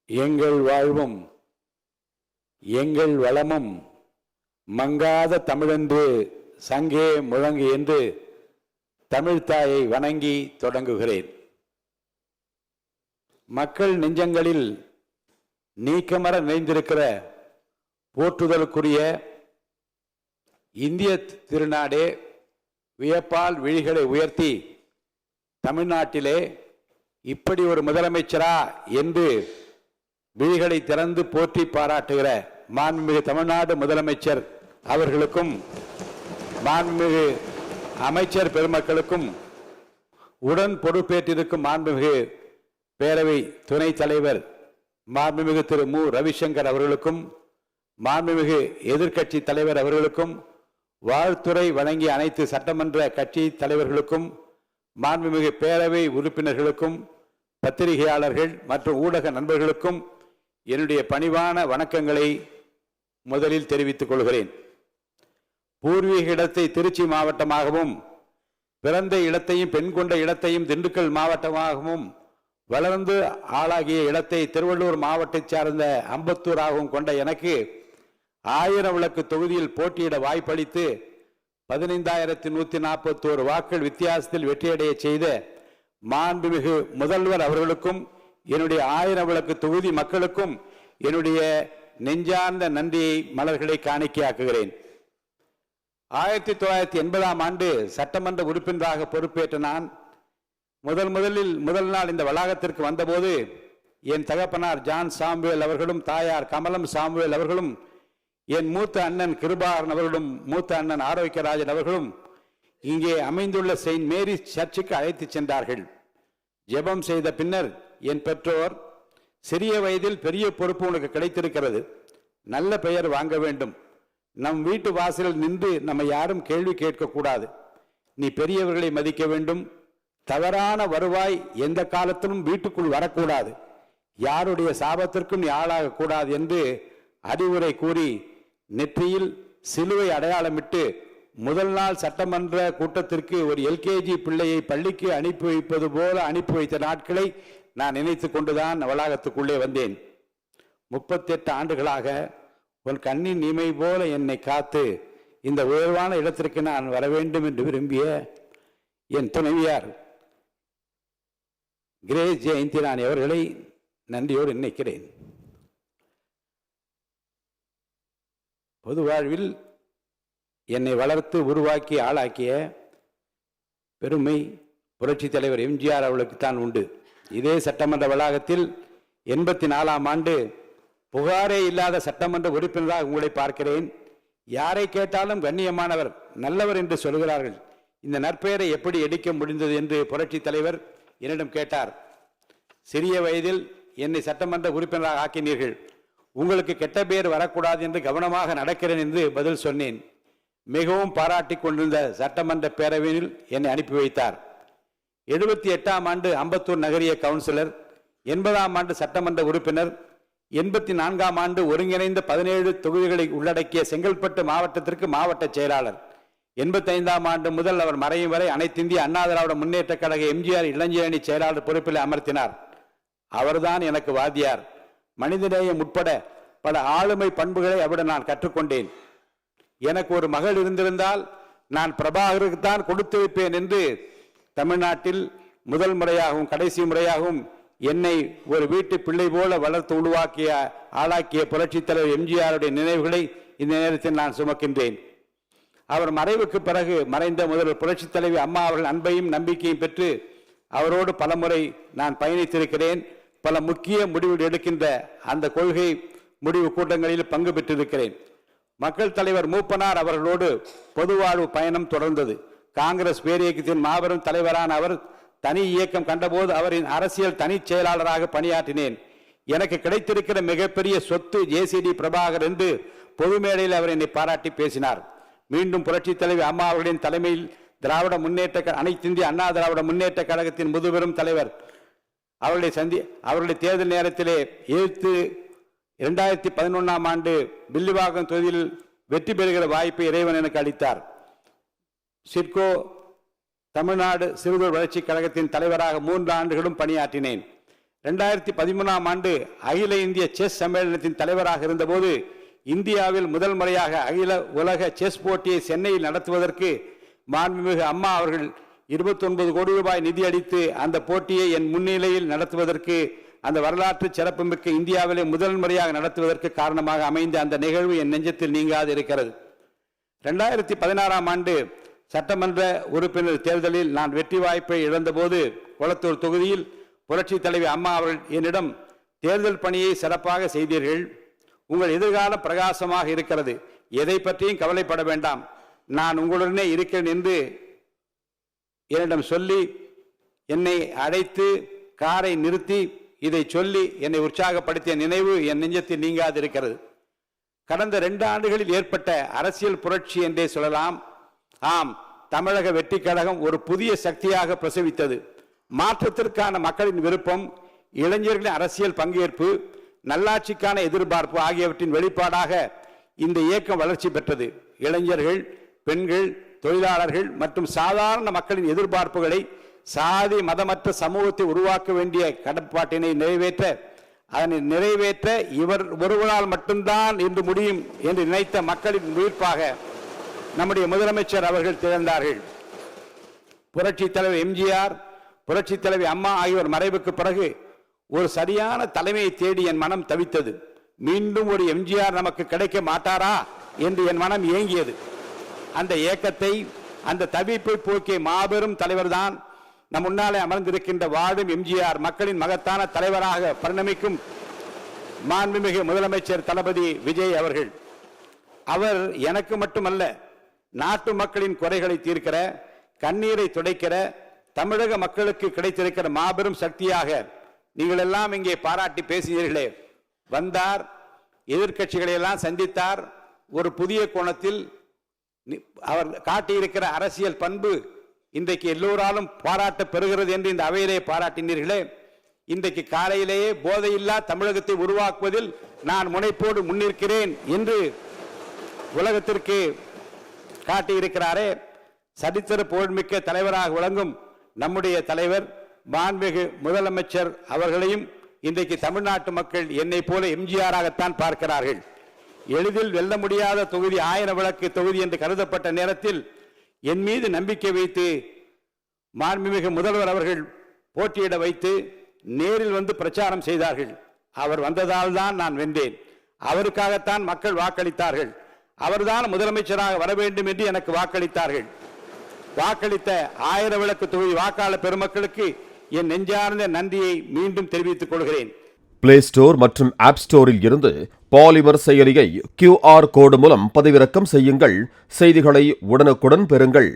எங்கள் வாழ்வும் எங்கள் வளமும் மங்காத தமிழென்று சங்கே முழங்கு என்று தமிழ்த்தாயை வணங்கி தொடங்குகிறேன். மக்கள் நெஞ்சங்களில் நீக்கமர நிறைந்திருக்கிற போற்றுதலுக்குரிய இந்திய திருநாடே வியப்பால் விழிகளை உயர்த்தி தமிழ்நாட்டிலே இப்படி ஒரு முதலமைச்சரா என்று விழிகளை திறந்து போற்றி பாராட்டுகிற மாண்புமிகு தமிழ்நாடு முதலமைச்சர் அவர்களுக்கும் மாண்புமிகு அமைச்சர் பெருமக்களுக்கும் உடன் பொறுப்பேற்றிருக்கும் மாண்புமிகு பேரவை துணைத் தலைவர் மாண்புமிகு திரு மு ரவிசங்கர் அவர்களுக்கும் மாண்புமிகு எதிர்க்கட்சி தலைவர் அவர்களுக்கும் வாழ்த்துறை வழங்கிய அனைத்து சட்டமன்ற கட்சி தலைவர்களுக்கும் மாண்புமிகு பேரவை உறுப்பினர்களுக்கும் பத்திரிகையாளர்கள் மற்றும் ஊடக நண்பர்களுக்கும் என்னுடைய பணிவான வணக்கங்களை முதலில் தெரிவித்துக் கொள்கிறேன். பூர்வீக இடத்தை திருச்சி மாவட்டமாகவும் பிறந்த இடத்தையும் பெண் கொண்ட இடத்தையும் திண்டுக்கல் மாவட்டமாகவும் வளர்ந்து ஆளாகிய இடத்தை திருவள்ளூர் மாவட்டத்தை சார்ந்த அம்பத்தூராகவும் கொண்ட எனக்கு 1000 விளக்கு தொகுதியில் போட்டியிட வாய்ப்பளித்து 15,141 வாக்குகள் வித்தியாசத்தில் வெற்றியடைய செய்த மாண்புமிகு முதல்வர் அவர்களுக்கும் என்னுடைய 1000 விளக்கு தொகுதி மக்களுக்கும் என்னுடைய நெஞ்சார்ந்த நன்றியை மலர்களை காணிக்கையாக்குகிறேன். 1980ஆம் ஆண்டு சட்டமன்ற உறுப்பினராக பொறுப்பேற்ற நான் முதல் நாள் இந்த வளாகத்திற்கு வந்தபோது என் தகப்பனார் ஜான் சாமுவேல் அவர்களும் தாயார் கமலம் சாமுவேல் அவர்களும் என் மூத்த அண்ணன் கிருபாகரன் அவர்களும் மூத்த அண்ணன் ஆரோக்கியராஜன் அவர்களும் இங்கே அமைந்துள்ள செயின்ட் மேரிஸ் சர்ச்சுக்கு அழைத்து சென்றார்கள். ஜெபம் செய்த பின்னர் என் பெற்றோர், சிறிய வயதில் பெரிய பொறுப்பு உனக்கு கிடைத்திருக்கிறது, நல்ல பெயர் வாங்க வேண்டும், நம் வீட்டு வாசலில் நின்று நம்ம யாரும் கேள்வி கேட்கக்கூடாது, நீ பெரியவர்களை மதிக்க வேண்டும், தவறான வருவாய் எந்த காலத்திலும் வீட்டுக்குள் வரக்கூடாது, யாருடைய சாபத்திற்கும் நீ ஆளாக கூடாது என்று அறிவுரை கூறி நெற்றியில் சிலுவை அடையாளமிட்டு முதல் நாள் சட்டமன்ற கூட்டத்திற்கு ஒரு எல்கேஜி பிள்ளையை பள்ளிக்கு அனுப்பி வைப்பது போல அனுப்பி வைத்த நாட்களை நான் நினைத்து கொண்டுதான் வளாகத்துக்குள்ளே வந்தேன். 38 ஆண்டுகளாக உன் கண்ணின் இமை போல என்னை காத்து இந்த உயர்வான இடத்திற்கு நான் வர வேண்டும் என்று விரும்பிய என் துணைவியார் கிரேஸ் ஜெயந்தி ராணி அவர்களை நன்றியோடு நினைக்கிறேன். பொது வாழ்வில் என்னை வளர்த்து உருவாக்கி ஆளாக்கிய பெருமை புரட்சி தலைவர் எம்ஜிஆர் அவர்களுக்குத்தான் உண்டு. இதே சட்டமன்ற வளாகத்தில் 84ஆம் ஆண்டு புகாரே இல்லாத சட்டமன்ற உறுப்பினராக உங்களை பார்க்கிறேன். யாரை கேட்டாலும் கண்ணியமானவர், நல்லவர் என்று சொல்கிறார்கள். இந்த நற்பெயரை எப்படி எடுக்க முடிந்தது என்று புரட்சி தலைவர் என்னிடம் கேட்டார். சிறிய வயதில் என்னை சட்டமன்ற உறுப்பினராக ஆக்கினீர்கள், உங்களுக்கு கெட்ட பெயர் வரக்கூடாது என்று கவனமாக நடக்கிறேன் என்று பதில் சொன்னேன். மிகவும் பாராட்டி கொண்டிருந்த சட்டமன்ற பேரவையில் என்னை அனுப்பி வைத்தார். 78ஆம் ஆண்டு அம்பத்தூர் நகரிய கவுன்சிலர், 80ஆம் ஆண்டு சட்டமன்ற உறுப்பினர், 84ஆம் ஆண்டு ஒருங்கிணைந்த 17 தொகுதிகளை உள்ளடக்கிய செங்கல்பட்டு மாவட்டத்திற்கு மாவட்ட செயலாளர், 85ஆம் ஆண்டு முதல் அவர் மறையும் வரை அனைத்திந்திய அண்ணா திராவிட முன்னேற்ற கழக எம்ஜிஆர் இளைஞரணி செயலாளர் பொறுப்பில் அமர்த்தினார். அவர்தான் எனக்கு வாத்தியார். மனிதநேயம் உட்பட பல ஆளுமை பண்புகளை அவரிடம் நான் கற்றுக்கொண்டேன். எனக்கு ஒரு மகள் இருந்திருந்தால் நான் பிரபாகருக்குத்தான் கொடுத்து வைப்பேன் என்று தமிழ்நாட்டில் முதல் முறையாகவும் கடைசி முறையாகவும் என்னை ஒரு வீட்டு பிள்ளை போல வளர்த்து உருவாக்கிய ஆளாக்கிய புரட்சி தலைவர் எம்ஜிஆருடைய நினைவுகளை இந்த நேரத்தில் நான் சுமக்கின்றேன். அவர் மறைவுக்கு பிறகு மறைந்த முதல்வர் புரட்சி தலைவி அம்மா அவர்கள் அன்பையும் நம்பிக்கையும் பெற்று அவரோடு பலமுறை நான் பயணித்திருக்கிறேன். பல முக்கிய முடிவுகள் எடுக்கின்ற அந்த கொள்கை முடிவு கூட்டங்களில் பங்கு பெற்றிருக்கிறேன். மக்கள் தலைவர் மூப்பனார் அவர்களோடு பொதுவாழ்வு பயணம் தொடர்ந்தது. காங்கிரஸ் பேரியக்கத்தின் மாபெரும் தலைவரான அவர் தனி இயக்கம் கண்டபோது அவரின் அரசியல் தனி செயலாளராக பணியாற்றினேன். எனக்கு கிடைத்திருக்கிற மிகப்பெரிய சொத்து ஜேசிடி பிரபாகர் என்று பொது மேடையில் அவர் என்னை பாராட்டி பேசினார். மீண்டும் புரட்சி தலைவி அம்மா அவர்களின் தலைமையில் அனைத்திந்திய அண்ணா திராவிட முன்னேற்ற கழகத்தின் முதுபெரும் தலைவர் அவருடைய தேர்தல் நேரத்திலே எதிர்த்து 2011ஆம் ஆண்டு வில்லிவாக்கம் தொகுதியில் வெற்றி பெறுகிற வாய்ப்பை இறைவன் எனக்கு அளித்தார். சிட்கோ தமிழ்நாடு சிறுதொழில் வளர்ச்சி கழகத்தின் தலைவராக 3 ஆண்டுகளும் பணியாற்றினேன். 2013ஆம் ஆண்டு அகில இந்திய செஸ் சம்மேளனத்தின் தலைவராக இருந்தபோது இந்தியாவில் முதல் முறையாக அகில உலக செஸ் போட்டியை சென்னையில் நடத்துவதற்கு மாண்புமிகு அம்மா அவர்கள் 29 கோடி ரூபாய் நிதி அளித்து அந்த போட்டியை என் முன்னிலையில் நடத்துவதற்கு, அந்த வரலாற்று சிறப்புமிக்க இந்தியாவிலே முதல் முறையாக நடத்துவதற்கு காரணமாக அமைந்த அந்த நிகழ்வு என் நெஞ்சத்தில் நீங்காது இருக்கிறது. 2016ஆம் ஆண்டு சட்டமன்ற உறுப்பினர் தேர்தலில் நான் வெற்றி வாய்ப்பை இழந்தபோது கொளத்தூர் தொகுதியில் புரட்சி தலைவி அம்மா அவர்கள் என்னிடம், தேர்தல் பணியை சிறப்பாக செய்தீர்கள், உங்கள் எதிர்காலம் பிரகாசமாக இருக்கிறது, எதை பற்றியும் கவலைப்பட வேண்டாம், நான் உங்களுடனே இருக்கிறேன் என்று என்னிடம் சொல்லி என்னை அழைத்து காரை நிறுத்தி இதை சொல்லி என்னை உற்சாகப்படுத்திய நினைவு என் நெஞ்சத்தில் நீங்காது இருக்கிறது. கடந்த 2 ஆண்டுகளில் ஏற்பட்ட அரசியல் புரட்சி என்றே சொல்லலாம். ஆம், தமிழக வெற்றி கழகம் ஒரு புதிய சக்தியாக பிரசவித்தது. மாற்றத்திற்கான மக்களின் விருப்பம், இளைஞர்களின் அரசியல் பங்கேற்பு, நல்லாட்சிக்கான எதிர்பார்ப்பு ஆகியவற்றின் வெளிப்பாடாக இந்த இயக்கம் வளர்ச்சி பெற்றது. இளைஞர்கள், பெண்கள், தொழிலாளர்கள் மற்றும் சாதாரண மக்களின் எதிர்பார்ப்புகளை, சாதி மதமற்ற சமூகத்தை உருவாக்க வேண்டிய கடப்பாட்டினை நிறைவேற்ற இவர் ஒருவரால் மட்டும்தான் இன்று முடியும் என்று நினைத்த மக்களின் உயிர்ப்பாக நம்முடைய முதலமைச்சர் அவர்கள் திகழ்ந்தார்கள். புரட்சி தலைவர் எம்ஜிஆர், புரட்சி தலைவி அம்மா ஆகியோர் மறைவுக்கு பிறகு ஒரு சரியான தலைமையை தேடி என் மனம் தவித்தது. மீண்டும் ஒரு எம்ஜிஆர் நமக்கு கிடைக்க மாட்டாரா என்று என் மனம் ஏங்கியது. அந்த ஏக்கத்தை, அந்த தவிப்பை போக்கிய மாபெரும் தலைவர் தான் நம் முன்னாலே அமர்ந்திருக்கின்ற வாழும் எம்ஜிஆர், மக்களின் மகத்தான தலைவராக பரிணமிக்கும் மாண்புமிகு முதலமைச்சர் தளபதி விஜய் அவர்கள். அவர் எனக்கு மட்டுமல்ல, நாட்டு மக்களின் குறைகளை தீர்க்கிற, கண்ணீரை துடைக்கிற, தமிழக மக்களுக்கு கிடைத்திருக்கிற மாபெரும் சக்தியாக நீங்கள் எல்லாம் இங்கே பாராட்டி பேசினீர்களே. வந்தார், எதிர்க்கட்சிகளை எல்லாம் சந்தித்தார். ஒரு புதிய கோணத்தில் அவர் காட்டியிருக்கிற அரசியல் பண்பு இன்றைக்கு எல்லோராலும் பாராட்ட பெறுகிறது என்று இந்த அவையிலே பாராட்டினீர்களே. இன்றைக்கு காலையிலேயே போதையில்லா தமிழகத்தை உருவாக்குவதில் நான் முனைப்போடு முன்னிற்கிறேன் என்று உலகத்திற்கு காட்டியிருக்கிறாரே. சரித்திர புகழ்மிக்க தலைவராக விளங்கும் நம்முடைய தலைவர் மாண்புமிகு முதலமைச்சர் அவர்களையும் இன்றைக்கு தமிழ்நாட்டு மக்கள் என்னை போல எம்ஜிஆராகத்தான் பார்க்கிறார்கள். எளிதில் வெல்ல முடியாத தொகுதி, 1000 விளக்கு தொகுதி என்று கருதப்பட்ட நேரத்தில் என் மீது நம்பிக்கை வைத்து மாண்புமிகு முதல்வர் அவர்கள் போட்டியிட வைத்து நேரில் வந்து பிரச்சாரம் செய்தார்கள். அவர் வந்ததால் தான் நான் வென்றேன். அவருக்காகத்தான் மக்கள் வாக்களித்தார்கள். அவர்தான் முதலமைச்சராக வர வேண்டும் என்று எனக்கு வாக்களித்தார்கள். வாக்களித்த 1000 விளக்கு தொகுதி வாக்காளர் பெருமக்களுக்கு என் நெஞ்சார்ந்த நன்றியை மீண்டும் தெரிவித்துக் கொள்கிறேன். பிளே ஸ்டோர் மற்றும் ஆப் ஸ்டோரில் இருந்து பாலிமர் செயலியை QR கோடு மூலம் பதிவிறக்கம் செய்யுங்கள். செய்திகளை உடனுக்குடன் பெறுங்கள்.